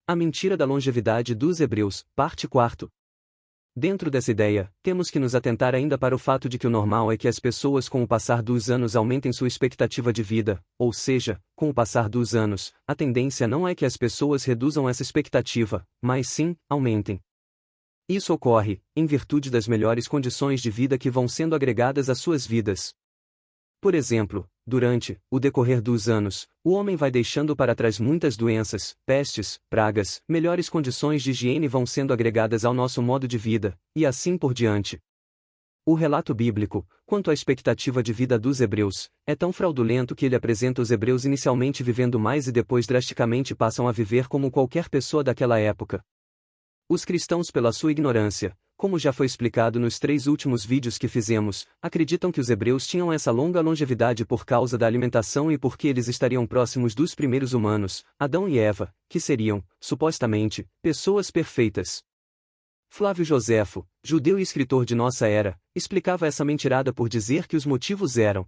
A mentira da longevidade dos Hebreus, parte 4. Dentro dessa ideia, temos que nos atentar ainda para o fato de que o normal é que as pessoas com o passar dos anos aumentem sua expectativa de vida, ou seja, com o passar dos anos, a tendência não é que as pessoas reduzam essa expectativa, mas sim, aumentem. Isso ocorre, em virtude das melhores condições de vida que vão sendo agregadas às suas vidas. Por exemplo, durante o decorrer dos anos, o homem vai deixando para trás muitas doenças, pestes, pragas, melhores condições de higiene vão sendo agregadas ao nosso modo de vida, e assim por diante. O relato bíblico, quanto à expectativa de vida dos hebreus, é tão fraudulento que ele apresenta os hebreus inicialmente vivendo mais e depois drasticamente passam a viver como qualquer pessoa daquela época. Os cristãos, pela sua ignorância, como já foi explicado nos 3 últimos vídeos que fizemos, acreditam que os hebreus tinham essa longa longevidade por causa da alimentação e porque eles estariam próximos dos primeiros humanos, Adão e Eva, que seriam, supostamente, pessoas perfeitas. Flávio Joséfo, judeu e escritor de nossa era, explicava essa mentirada por dizer que os motivos eram: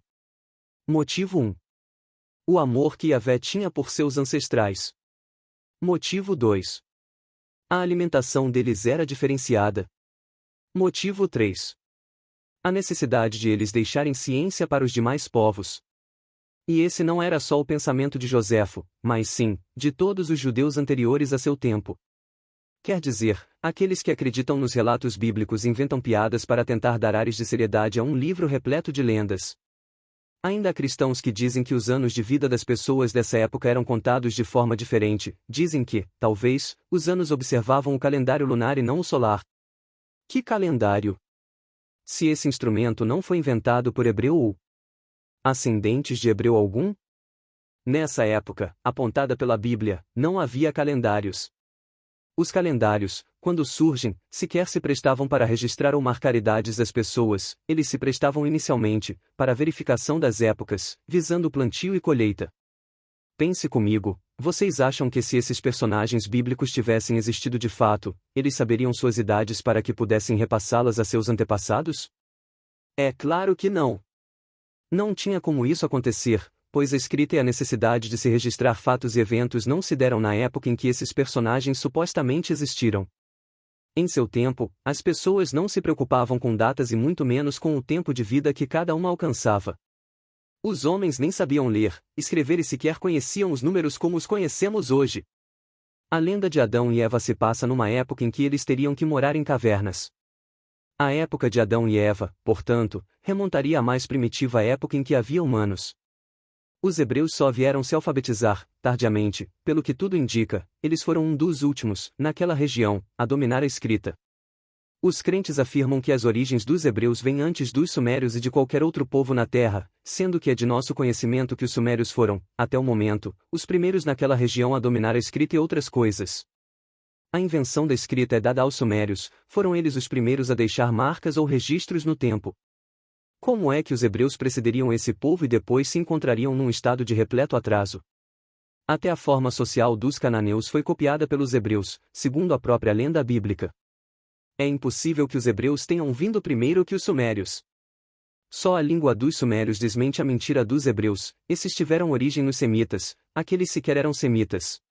Motivo 1. O amor que Yahvé tinha por seus ancestrais. Motivo 2. A alimentação deles era diferenciada. Motivo 3. A necessidade de eles deixarem ciência para os demais povos. E esse não era só o pensamento de Joséfo, mas sim, de todos os judeus anteriores a seu tempo. Quer dizer, aqueles que acreditam nos relatos bíblicos inventam piadas para tentar dar ares de seriedade a um livro repleto de lendas. Ainda há cristãos que dizem que os anos de vida das pessoas dessa época eram contados de forma diferente, dizem que, talvez, os anos observavam o calendário lunar e não o solar. Que calendário? Se esse instrumento não foi inventado por hebreu ou ascendentes de hebreu algum? Nessa época, apontada pela Bíblia, não havia calendários. Os calendários, quando surgem, sequer se prestavam para registrar ou marcar idades das pessoas, eles se prestavam inicialmente, para a verificação das épocas, visando o plantio e colheita. Pense comigo, vocês acham que se esses personagens bíblicos tivessem existido de fato, eles saberiam suas idades para que pudessem repassá-las a seus antepassados? É claro que não. Não tinha como isso acontecer, pois a escrita e a necessidade de se registrar fatos e eventos não se deram na época em que esses personagens supostamente existiram. Em seu tempo, as pessoas não se preocupavam com datas e muito menos com o tempo de vida que cada uma alcançava. Os homens nem sabiam ler, escrever e sequer conheciam os números como os conhecemos hoje. A lenda de Adão e Eva se passa numa época em que eles teriam que morar em cavernas. A época de Adão e Eva, portanto, remontaria à mais primitiva época em que havia humanos. Os hebreus só vieram se alfabetizar, tardiamente, pelo que tudo indica, eles foram um dos últimos, naquela região, a dominar a escrita. Os crentes afirmam que as origens dos hebreus vêm antes dos sumérios e de qualquer outro povo na Terra, sendo que é de nosso conhecimento que os sumérios foram, até o momento, os primeiros naquela região a dominar a escrita e outras coisas. A invenção da escrita é dada aos sumérios, foram eles os primeiros a deixar marcas ou registros no tempo. Como é que os hebreus precederiam esse povo e depois se encontrariam num estado de repleto atraso? Até a forma social dos cananeus foi copiada pelos hebreus, segundo a própria lenda bíblica. É impossível que os hebreus tenham vindo primeiro que os sumérios. Só a língua dos sumérios desmente a mentira dos hebreus, esses tiveram origem nos semitas, aqueles sequer eram semitas.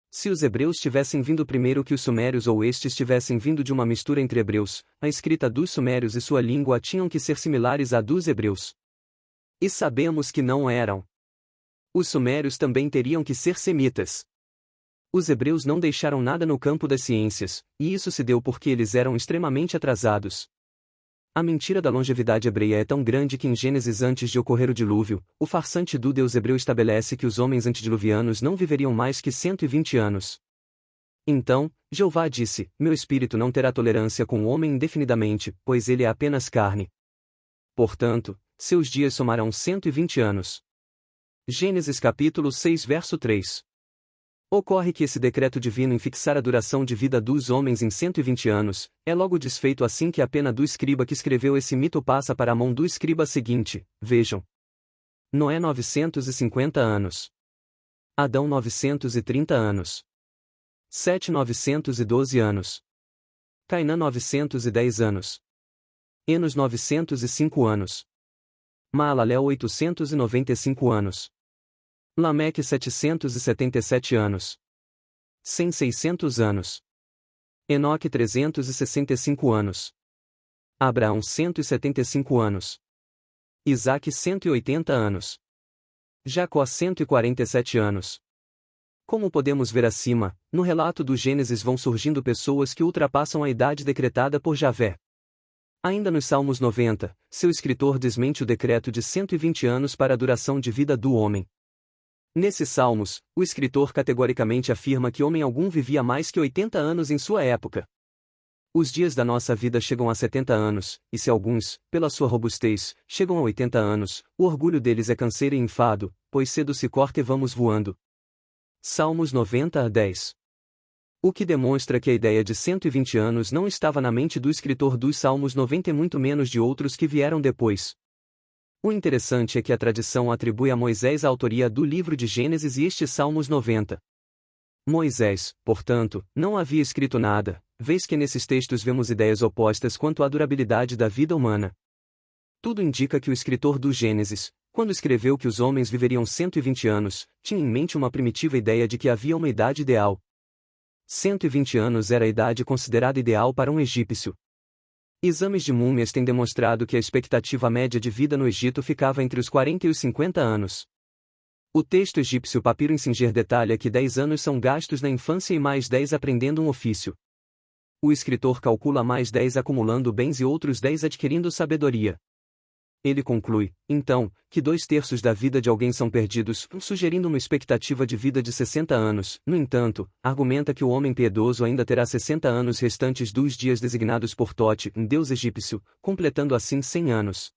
Se os hebreus tivessem vindo primeiro que os sumérios ou estes tivessem vindo de uma mistura entre hebreus, a escrita dos sumérios e sua língua tinham que ser similares à dos hebreus. E sabemos que não eram. Os sumérios também teriam que ser semitas. Os hebreus não deixaram nada no campo das ciências, e isso se deu porque eles eram extremamente atrasados. A mentira da longevidade hebreia é tão grande que em Gênesis, antes de ocorrer o dilúvio, o farsante do Deus hebreu estabelece que os homens antediluvianos não viveriam mais que 120 anos. Então, Jeová disse: Meu espírito não terá tolerância com o homem indefinidamente, pois ele é apenas carne. Portanto, seus dias somarão 120 anos. Gênesis capítulo 6 verso 3. Ocorre que esse decreto divino em fixar a duração de vida dos homens em 120 anos, é logo desfeito assim que a pena do escriba que escreveu esse mito passa para a mão do escriba seguinte, vejam. Noé 950 anos. Adão 930 anos. Sete 912 anos. Cainã 910 anos. Enos 905 anos. Maalalel 895 anos. Lameque 777 anos. Sem 600 anos. Enoque 365 anos. Abraão 175 anos. Isaque 180 anos. Jacó 147 anos. Como podemos ver acima, no relato do Gênesis vão surgindo pessoas que ultrapassam a idade decretada por Javé. Ainda nos Salmos 90, seu escritor desmente o decreto de 120 anos para a duração de vida do homem. Nesses salmos, o escritor categoricamente afirma que homem algum vivia mais que 80 anos em sua época. Os dias da nossa vida chegam a 70 anos, e se alguns, pela sua robustez, chegam a 80 anos, o orgulho deles é canseiro e enfado, pois cedo se corta e vamos voando. Salmos 90-10. O que demonstra que a ideia de 120 anos não estava na mente do escritor dos Salmos 90 e muito menos de outros que vieram depois. O interessante é que a tradição atribui a Moisés a autoria do livro de Gênesis e estes Salmos 90. Moisés, portanto, não havia escrito nada, vez que nesses textos vemos ideias opostas quanto à durabilidade da vida humana. Tudo indica que o escritor do Gênesis, quando escreveu que os homens viveriam 120 anos, tinha em mente uma primitiva ideia de que havia uma idade ideal. 120 anos era a idade considerada ideal para um egípcio. Exames de múmias têm demonstrado que a expectativa média de vida no Egito ficava entre os 40 e os 50 anos. O texto egípcio Papiro em Singer detalha que 10 anos são gastos na infância e mais 10 aprendendo um ofício. O escritor calcula mais 10 acumulando bens e outros 10 adquirindo sabedoria. Ele conclui, então, que 2/3 da vida de alguém são perdidos, sugerindo uma expectativa de vida de 60 anos. No entanto, argumenta que o homem piedoso ainda terá 60 anos restantes dos dias designados por Tote, um deus egípcio, completando assim 100 anos.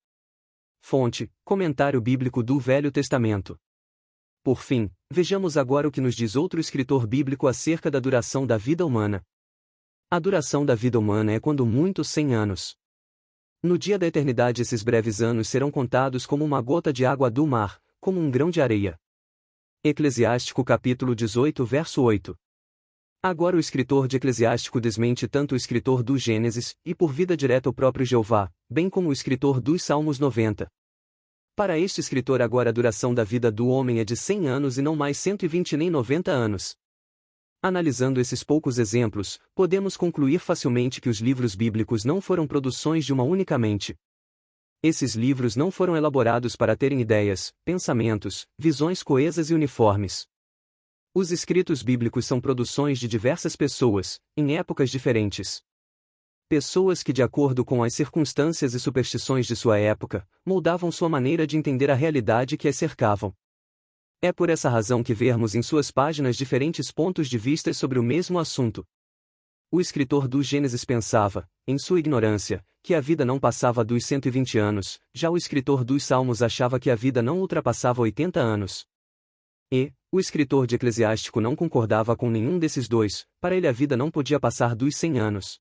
Fonte: Comentário Bíblico do Velho Testamento. Por fim, vejamos agora o que nos diz outro escritor bíblico acerca da duração da vida humana. A duração da vida humana é quando muito 100 anos. No dia da eternidade esses breves anos serão contados como uma gota de água do mar, como um grão de areia. Eclesiástico capítulo 18 verso 8. Agora o escritor de Eclesiástico desmente tanto o escritor do Gênesis, e por vida direta o próprio Jeová, bem como o escritor dos Salmos 90. Para este escritor agora a duração da vida do homem é de 100 anos e não mais 120 nem 90 anos. Analisando esses poucos exemplos, podemos concluir facilmente que os livros bíblicos não foram produções de uma única mente. Esses livros não foram elaborados para terem ideias, pensamentos, visões coesas e uniformes. Os escritos bíblicos são produções de diversas pessoas, em épocas diferentes. Pessoas que, de acordo com as circunstâncias e superstições de sua época, moldavam sua maneira de entender a realidade que as cercavam. É por essa razão que vemos em suas páginas diferentes pontos de vista sobre o mesmo assunto. O escritor do Gênesis pensava, em sua ignorância, que a vida não passava dos 120 anos, já o escritor dos Salmos achava que a vida não ultrapassava 80 anos. E, o escritor de Eclesiástico não concordava com nenhum desses dois, para ele a vida não podia passar dos 100 anos.